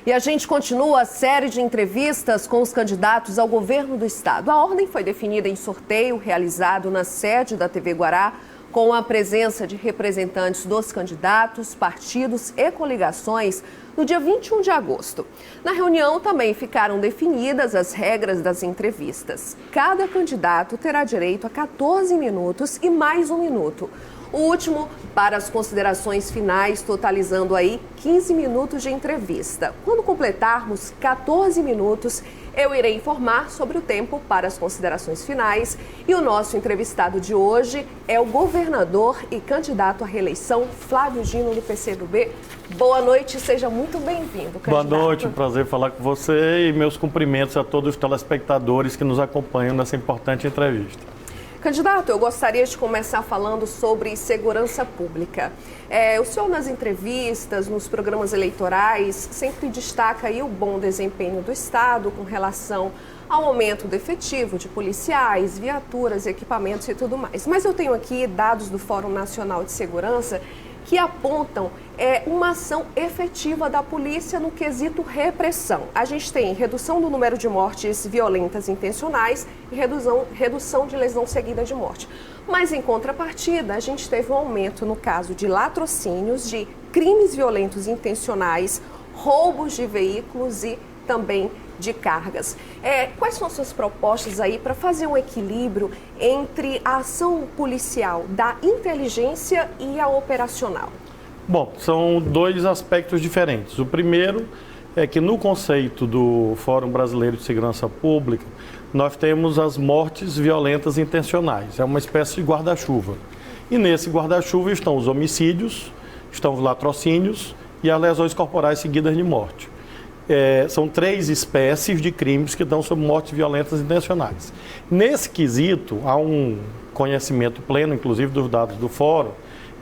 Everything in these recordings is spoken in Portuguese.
E a gente continua a série de entrevistas com os candidatos ao governo do estado. A ordem foi definida em sorteio realizado na sede da TV Guará, com a presença de representantes dos candidatos, partidos e coligações no dia 21 de agosto. Na reunião também ficaram definidas as regras das entrevistas. Cada candidato terá direito a 14 minutos e mais 1 minuto. O último para as considerações finais, totalizando aí 15 minutos de entrevista. Quando completarmos 14 minutos, eu irei informar sobre o tempo para as considerações finais. E o nosso entrevistado de hoje é o governador e candidato à reeleição, Flávio Dino, do PCdoB. Boa noite, seja muito bem-vindo, candidato. Boa noite, um prazer falar com você e meus cumprimentos a todos os telespectadores que nos acompanham nessa importante entrevista. Candidato, eu gostaria de começar falando sobre segurança pública. O senhor nas entrevistas, nos programas eleitorais, sempre destaca aí o bom desempenho do Estado com relação ao aumento do efetivo de policiais, viaturas, equipamentos e tudo mais. Mas eu tenho aqui dados do Fórum Nacional de Segurança que apontam uma ação efetiva da polícia no quesito repressão. A gente tem redução do número de mortes violentas intencionais e redução de lesão seguida de morte. Mas, em contrapartida, a gente teve um aumento no caso de latrocínios, de crimes violentos intencionais, roubos de veículos e também de cargas. Quais são as suas propostas aí para fazer um equilíbrio entre a ação policial da inteligência e a operacional? Bom, são dois aspectos diferentes. O primeiro é que no conceito do Fórum Brasileiro de Segurança Pública, nós temos as mortes violentas intencionais. É uma espécie de guarda-chuva. E nesse guarda-chuva estão os homicídios, estão os latrocínios e as lesões corporais seguidas de morte. São 3 espécies de crimes que estão sob mortes violentas intencionais. Nesse quesito, há um conhecimento pleno, inclusive dos dados do Fórum,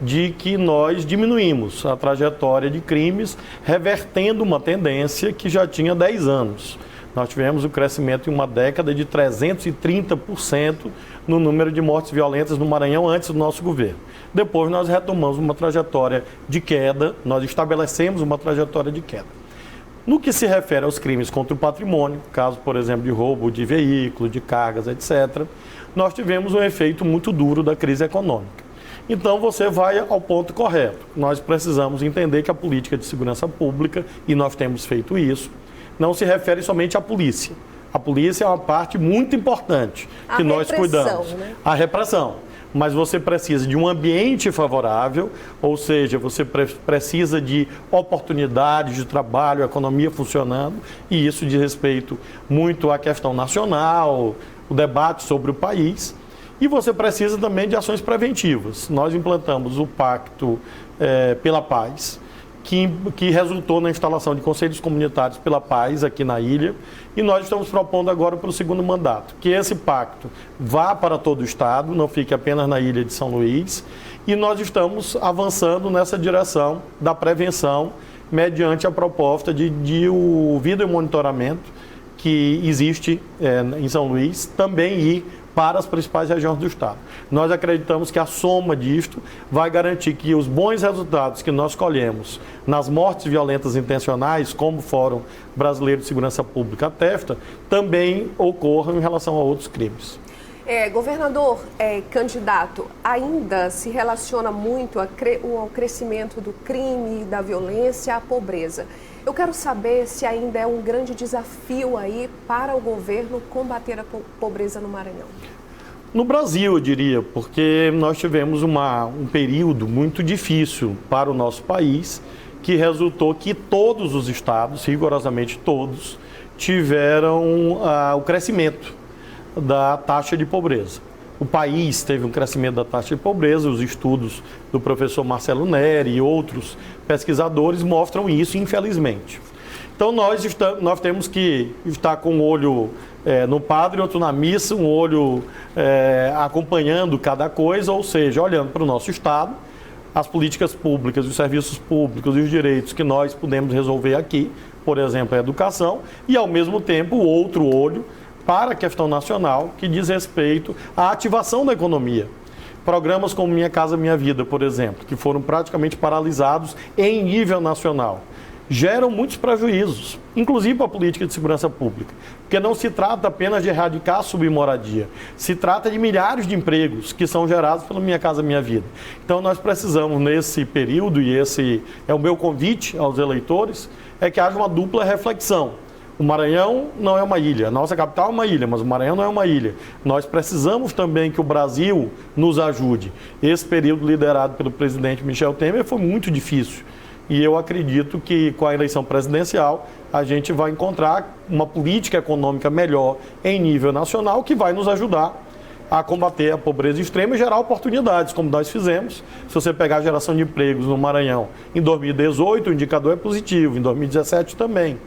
de que nós diminuímos a trajetória de crimes, revertendo uma tendência que já tinha 10 anos. Nós tivemos um crescimento em uma década de 330% no número de mortes violentas no Maranhão antes do nosso governo. Depois nós retomamos uma trajetória de queda, nós estabelecemos uma trajetória de queda. No que se refere aos crimes contra o patrimônio, caso, por exemplo, de roubo de veículo, de cargas, etc., nós tivemos um efeito muito duro da crise econômica. Então, você vai ao ponto correto. Nós precisamos entender que a política de segurança pública, e nós temos feito isso, não se refere somente à polícia. A polícia é uma parte muito importante que nós cuidamos. Né? A repressão. Mas você precisa de um ambiente favorável, ou seja, você precisa de oportunidades de trabalho, economia funcionando, e isso diz respeito muito à questão nacional, o debate sobre o país, e você precisa também de ações preventivas. Nós implantamos o Pacto pela Paz, que resultou na instalação de conselhos comunitários pela paz aqui na ilha, e nós estamos propondo agora para o 2º mandato, que esse pacto vá para todo o estado, não fique apenas na ilha de São Luís, e nós estamos avançando nessa direção da prevenção, mediante a proposta de o vídeo monitoramento que existe em São Luís, também ir para as principais regiões do estado. Nós acreditamos que a soma disto vai garantir que os bons resultados que nós colhemos nas mortes violentas intencionais, como o Fórum Brasileiro de Segurança Pública atesta, também ocorram em relação a outros crimes. Governador, candidato, ainda se relaciona muito ao crescimento do crime, da violência, à pobreza. Eu quero saber se ainda é um grande desafio aí para o governo combater a pobreza no Maranhão. No Brasil, eu diria, porque nós tivemos um período muito difícil para o nosso país, que resultou que todos os estados, rigorosamente todos, tiveram o crescimento da taxa de pobreza. O país teve um crescimento da taxa de pobreza, os estudos do professor Marcelo Neri e outros pesquisadores mostram isso, infelizmente. Então, nós temos que estar com um olho no padre, outro na missa, um olho acompanhando cada coisa, ou seja, olhando para o nosso Estado, as políticas públicas, os serviços públicos e os direitos que nós podemos resolver aqui, por exemplo, a educação, e, ao mesmo tempo, o outro olho para a questão nacional, que diz respeito à ativação da economia. Programas como Minha Casa Minha Vida, por exemplo, que foram praticamente paralisados em nível nacional. geram muitos prejuízos, inclusive para a política de segurança pública, porque não se trata apenas de erradicar a submoradia, se trata de milhares de empregos que são gerados pela Minha Casa Minha Vida. Então nós precisamos nesse período, e esse é o meu convite aos eleitores, é que haja uma dupla reflexão. O Maranhão não é uma ilha, a nossa capital é uma ilha, mas o Maranhão não é uma ilha. Nós precisamos também que o Brasil nos ajude. Esse período liderado pelo presidente Michel Temer foi muito difícil. E eu acredito que com a eleição presidencial a gente vai encontrar uma política econômica melhor em nível nacional que vai nos ajudar a combater a pobreza extrema e gerar oportunidades, como nós fizemos. Se você pegar a geração de empregos no Maranhão em 2018, o indicador é positivo, em 2017 também.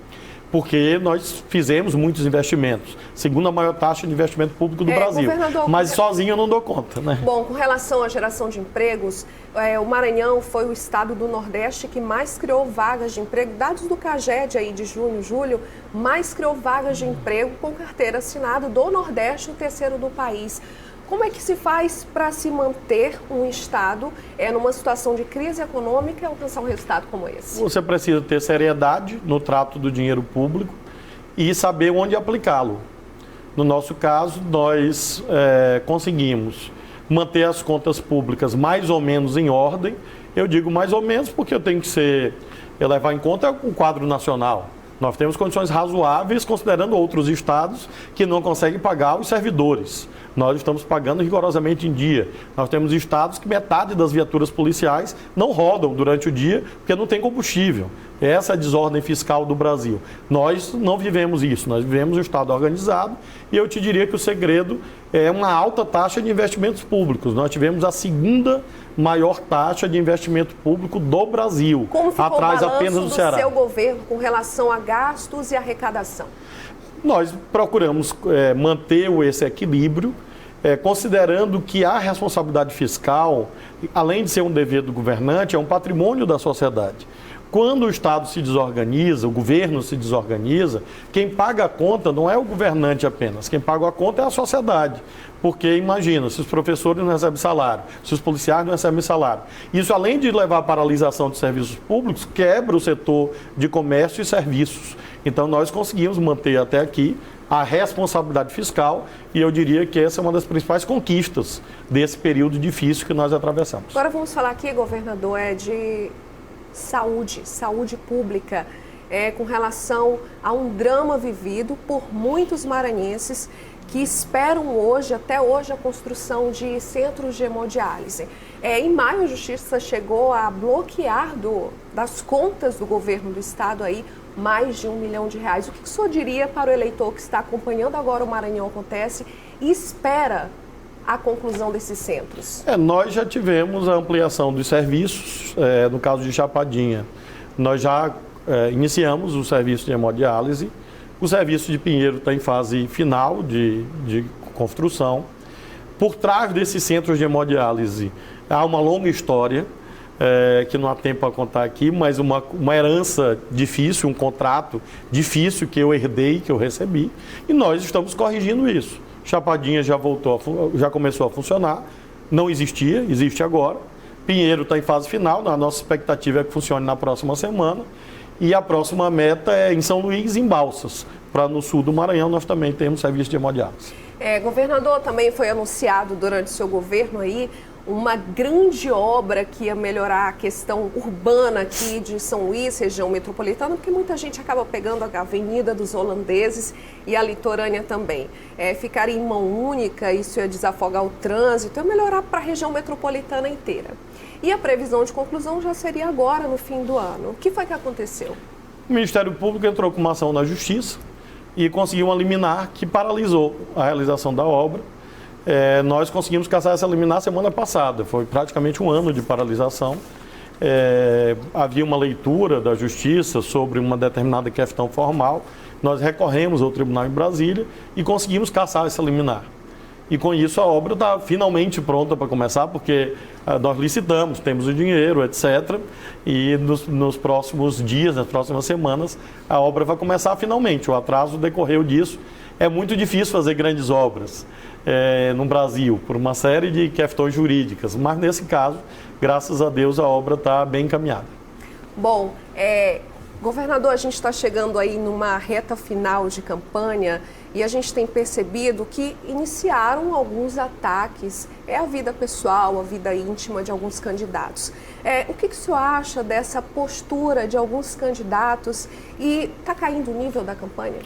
Porque nós fizemos muitos investimentos, segunda maior taxa de investimento público do Brasil, mas sozinho eu não dou conta, né? Bom, com relação à geração de empregos, o Maranhão foi o estado do Nordeste que mais criou vagas de emprego, dados do CAGED aí de junho, julho, mais criou vagas de emprego com carteira assinada do Nordeste, o terceiro do país. Como é que se faz para se manter um estado numa situação de crise econômica e alcançar um resultado como esse? Você precisa ter seriedade no trato do dinheiro público e saber onde aplicá-lo. No nosso caso, nós conseguimos manter as contas públicas mais ou menos em ordem. Eu digo mais ou menos porque eu tenho que levar em conta o quadro nacional. Nós temos condições razoáveis, considerando outros estados que não conseguem pagar os servidores. Nós estamos pagando rigorosamente em dia. Nós temos estados que metade das viaturas policiais não rodam durante o dia porque não tem combustível. Essa é a desordem fiscal do Brasil. Nós não vivemos isso, nós vivemos um estado organizado e eu te diria que o segredo é uma alta taxa de investimentos públicos. Nós tivemos a segunda maior taxa de investimento público do Brasil, atrás apenas do Ceará. Como ficou o balanço do seu governo com relação a gastos e arrecadação? Nós procuramos manter esse equilíbrio, considerando que a responsabilidade fiscal, além de ser um dever do governante, é um patrimônio da sociedade. Quando o Estado se desorganiza, o governo se desorganiza, quem paga a conta não é o governante apenas, quem paga a conta é a sociedade. Porque imagina, se os professores não recebem salário, se os policiais não recebem salário, isso além de levar à paralisação de serviços públicos, quebra o setor de comércio e serviços. Então nós conseguimos manter até aqui a responsabilidade fiscal e eu diria que essa é uma das principais conquistas desse período difícil que nós atravessamos. Agora vamos falar aqui, governador, de saúde pública, com relação a um drama vivido por muitos maranhenses que esperam até hoje, a construção de centros de hemodiálise. Em maio, a Justiça chegou a bloquear das contas do governo do estado aí mais de R$1 milhão. O que o senhor diria para o eleitor que está acompanhando agora o Maranhão Acontece e espera a conclusão desses centros? Nós já tivemos a ampliação dos serviços, no caso de Chapadinha. Nós já iniciamos o serviço de hemodiálise. O serviço de Pinheiro está em fase final de construção. Por trás desses centros de hemodiálise há uma longa história, que não há tempo para contar aqui, mas uma herança difícil, um contrato difícil que eu herdei, que eu recebi, e nós estamos corrigindo isso. Chapadinha já começou a funcionar, não existia, existe agora. Pinheiro está em fase final, a nossa expectativa é que funcione na próxima semana. E a próxima meta é em São Luís, em Balsas. Para no sul do Maranhão nós também temos serviço de hemodiálise. Governador, também foi anunciado durante o seu governo aí uma grande obra que ia melhorar a questão urbana aqui de São Luís, região metropolitana, porque muita gente acaba pegando a Avenida dos Holandeses e a litorânea também. Ficaria em mão única, isso ia desafogar o trânsito, ia melhorar para a região metropolitana inteira. E a previsão de conclusão já seria agora, no fim do ano. O que foi que aconteceu? O Ministério Público entrou com uma ação na Justiça e conseguiu uma liminar que paralisou a realização da obra. Nós conseguimos cassar essa liminar semana passada, foi praticamente um ano de paralisação. Havia uma leitura da Justiça sobre uma determinada questão formal, nós recorremos ao Tribunal em Brasília e conseguimos cassar essa liminar. E com isso a obra está finalmente pronta para começar, porque nós licitamos, temos o dinheiro, etc. E nos próximos dias, nas próximas semanas, a obra vai começar finalmente. O atraso decorreu disso. É muito difícil fazer grandes obras no Brasil, por uma série de questões jurídicas. Mas nesse caso, graças a Deus, a obra está bem encaminhada. Bom, Governador, a gente está chegando aí numa reta final de campanha e a gente tem percebido que iniciaram alguns ataques à vida pessoal, à vida íntima de alguns candidatos. O que o senhor acha dessa postura de alguns candidatos e está caindo o nível da campanha?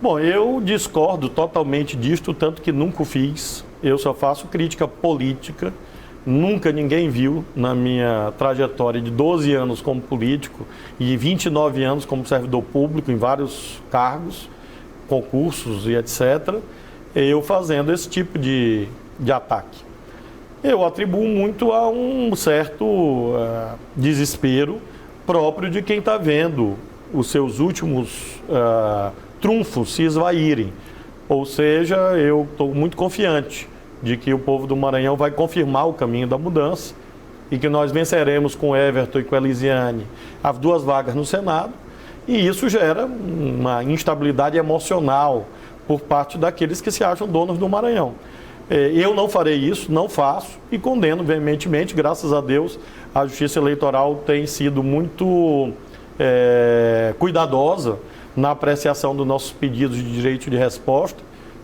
Bom, eu discordo totalmente disto, tanto que nunca o fiz. Eu só faço crítica política. Nunca ninguém viu na minha trajetória de 12 anos como político e 29 anos como servidor público em vários cargos, concursos e etc., eu fazendo esse tipo de ataque. Eu atribuo muito a um certo desespero próprio de quem está vendo os seus últimos trunfos se esvaírem. Ou seja, eu estou muito confiante de que o povo do Maranhão vai confirmar o caminho da mudança e que nós venceremos com Everton e com Elisiane as 2 vagas no Senado, e isso gera uma instabilidade emocional por parte daqueles que se acham donos do Maranhão. Eu não farei isso, não faço e condeno veementemente. Graças a Deus, a Justiça Eleitoral tem sido muito cuidadosa na apreciação dos nossos pedidos de direito de resposta,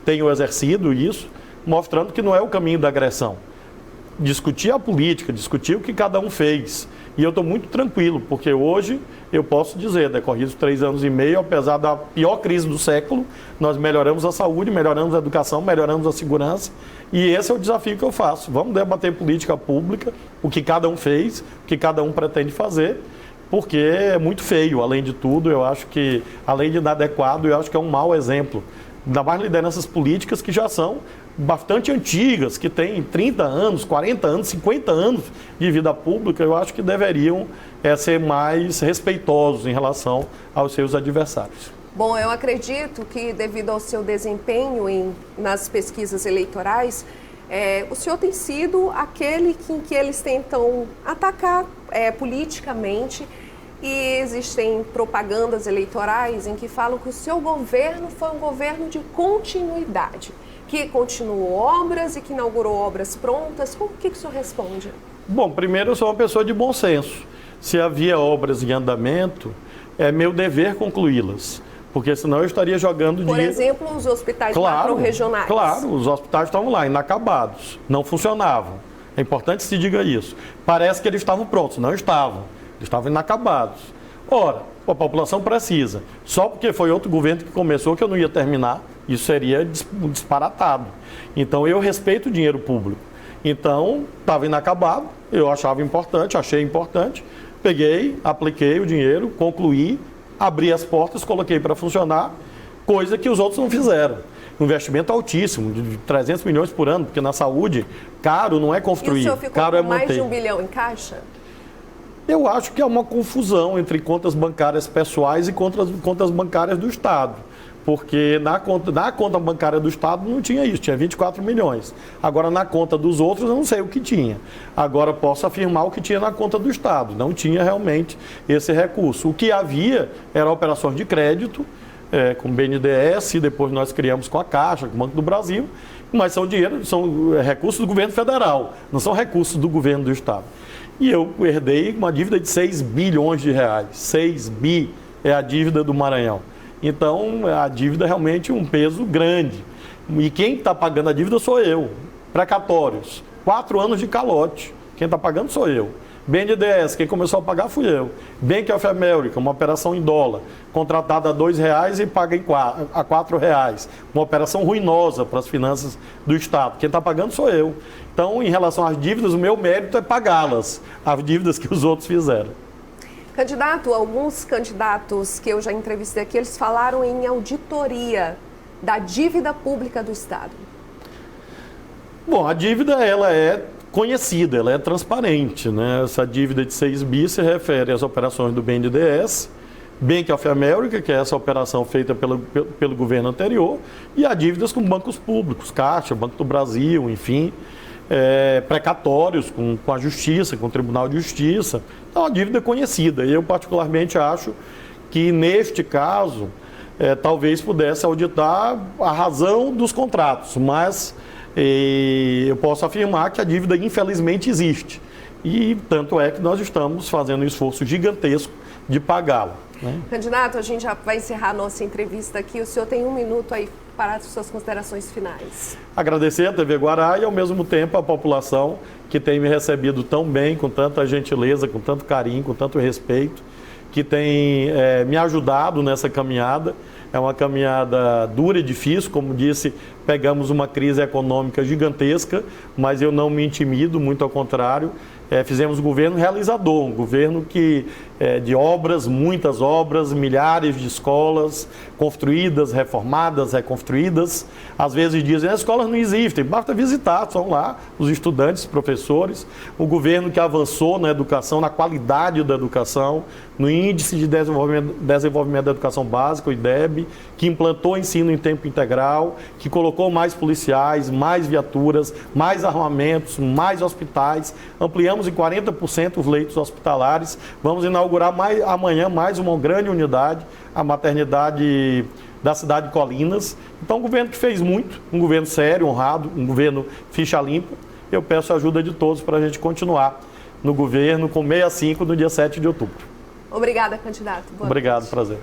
tenho exercido isso, mostrando que não é o caminho da agressão. Discutir a política, discutir o que cada um fez. E eu estou muito tranquilo, porque hoje eu posso dizer, decorridos 3 anos e meio, apesar da pior crise do século, nós melhoramos a saúde, melhoramos a educação, melhoramos a segurança. E esse é o desafio que eu faço. Vamos debater política pública, o que cada um fez, o que cada um pretende fazer, porque é muito feio, além de tudo. Eu acho que, além de inadequado, eu acho que é um mau exemplo. Ainda mais lideranças políticas que já são bastante antigas, que têm 30 anos, 40 anos, 50 anos de vida pública. Eu acho que deveriam ser mais respeitosos em relação aos seus adversários. Bom, eu acredito que devido ao seu desempenho nas pesquisas eleitorais, o senhor tem sido aquele em que eles tentam atacar politicamente. E existem propagandas eleitorais em que falam que o seu governo foi um governo de continuidade, que continuou obras e que inaugurou obras prontas. Como que o senhor responde? Bom, primeiro eu sou uma pessoa de bom senso. Se havia obras em andamento, é meu dever concluí-las, porque senão eu estaria jogando dinheiro... Por exemplo, os hospitais macro-regionais. Claro, os hospitais estavam lá, inacabados, não funcionavam. É importante que se diga isso. Parece que eles estavam prontos, não estavam. Estavam inacabados. Ora, a população precisa. Só porque foi outro governo que começou que eu não ia terminar, isso seria disparatado. Então, eu respeito o dinheiro público. Então, estava inacabado, eu achava importante, achei importante, peguei, apliquei o dinheiro, concluí, abri as portas, coloquei para funcionar, coisa que os outros não fizeram. Um investimento altíssimo, de 300 milhões por ano, porque na saúde, caro não é construir, e o senhor ficou caro com é manter. Mais de R$1 bilhão em caixa? Eu acho que é uma confusão entre contas bancárias pessoais e contas bancárias do Estado. Porque na conta bancária do Estado não tinha isso, tinha 24 milhões. Agora, na conta dos outros, eu não sei o que tinha. Agora, posso afirmar o que tinha na conta do Estado. Não tinha realmente esse recurso. O que havia era operações de crédito, com o BNDES, depois nós criamos com a Caixa, com o Banco do Brasil, mas são recursos do governo federal, não são recursos do governo do Estado. E eu herdei uma dívida de 6 bilhões de reais. 6 bi é a dívida do Maranhão. Então, a dívida é realmente um peso grande. E quem está pagando a dívida sou eu. Precatórios. 4 anos de calote. Quem está pagando sou eu. BNDES, quem começou a pagar fui eu. Bank of America, uma operação em dólar, contratada a R$2 e paga a R$4. Uma operação ruinosa para as finanças do Estado. Quem está pagando sou eu. Então, em relação às dívidas, o meu mérito é pagá-las, as dívidas que os outros fizeram. Candidato, alguns candidatos que eu já entrevistei aqui, eles falaram em auditoria da dívida pública do Estado. Bom, a dívida ela é conhecida, ela é transparente, né? Essa dívida de 6 bi se refere às operações do BNDES, Bank of America, que é essa operação feita pelo governo anterior, e há dívidas com bancos públicos, Caixa, Banco do Brasil, enfim, precatórios com a Justiça, com o Tribunal de Justiça. Então, a dívida é conhecida. Eu, particularmente, acho que, neste caso, talvez pudesse auditar a razão dos contratos, mas eu posso afirmar que a dívida, infelizmente, existe. E tanto é que nós estamos fazendo um esforço gigantesco de pagá-la. né? Candidato, a gente já vai encerrar a nossa entrevista aqui. O senhor tem 1 minuto aí para as suas considerações finais. Agradecer a TV Guará e, ao mesmo tempo, a população que tem me recebido tão bem, com tanta gentileza, com tanto carinho, com tanto respeito, que tem me ajudado nessa caminhada. É uma caminhada dura e difícil, como disse, pegamos uma crise econômica gigantesca, mas eu não me intimido, muito ao contrário. Fizemos um governo realizador, um governo de obras, muitas obras, milhares de escolas construídas, reformadas, reconstruídas. Às vezes dizem, as escolas não existem, basta visitar, são lá os estudantes, professores. Um governo que avançou na educação, na qualidade da educação, no índice de desenvolvimento da educação básica, o IDEB, que implantou ensino em tempo integral, que colocou mais policiais, mais viaturas, mais armamentos, mais hospitais, ampliamos em 40% os leitos hospitalares. Vamos inaugurar amanhã mais uma grande unidade, a maternidade da cidade de Colinas. Então, um governo que fez muito, um governo sério, honrado, um governo ficha limpa. Eu peço a ajuda de todos para a gente continuar no governo com 65 no dia 7 de outubro. Obrigada, candidato. Boa Obrigado, noite. prazer.